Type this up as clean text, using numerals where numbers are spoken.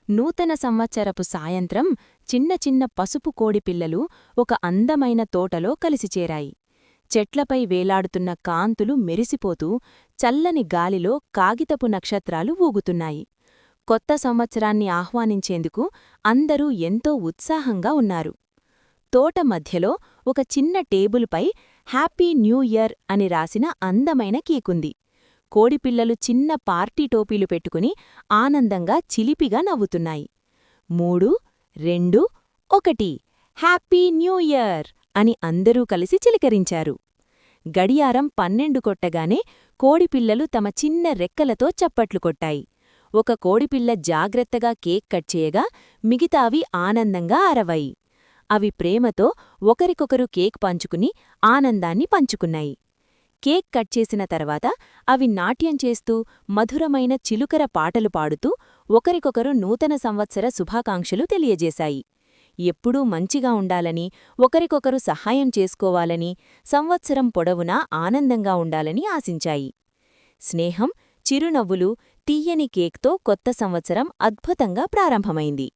నూతన సంవత్సరపు సాయంత్రం చిన్న చిన్న పసుపు కోడిపిల్లలు ఒక అందమైన తోటలో కలిసి చేరాయి. చెట్లపై వేలాడుతున్న కాంతులు మెరిసిపోతూ చల్లని గాలిలో కాగితపు నక్షత్రాలు ఊగుతున్నాయి. కొత్త సంవత్సరాన్ని ఆహ్వానించేందుకు అందరూ ఎంతో ఉత్సాహంగా ఉన్నారు. తోట మధ్యలో ఒక చిన్న టేబుల్పై హ్యాపీ న్యూ ఇయర్ అని రాసిన అందమైన కేకుంది. కోడిపిల్లలు చిన్న పార్టీ టోపీలు పెట్టుకుని ఆనందంగా చిలిపిగా నవ్వుతున్నాయి. 3, 2, 1 హ్యాపీ న్యూ ఇయర్ అని అందరూ కలిసి చిలకరించారు. గడియారం 12 కొట్టగానే కోడిపిల్లలు తమ చిన్న రెక్కలతో చప్పట్లు కొట్టాయి. ఒక కోడిపిల్ల జాగ్రత్తగా కేక్ కట్ చేయగా మిగతావి ఆనందంగా అరవాయి. అవి ప్రేమతో ఒకరికొకరు కేక్ పంచుకుని ఆనందాన్ని పంచుకున్నాయి. కేక్ కట్ చేసిన తర్వాత అవి నాట్యం చేస్తూ మధురమైన చిలుకర పాటలు పాడుతూ ఒకరికొకరు నూతన సంవత్సర శుభాకాంక్షలు తెలియజేశాయి. ఎప్పుడూ మంచిగా ఉండాలని, ఒకరికొకరు సహాయం చేసుకోవాలని, సంవత్సరం పొడవునా ఆనందంగా ఉండాలని ఆశించాయి. స్నేహం, చిరునవ్వులు, తీయని కేక్తో కొత్త సంవత్సరం అద్భుతంగా ప్రారంభమైంది.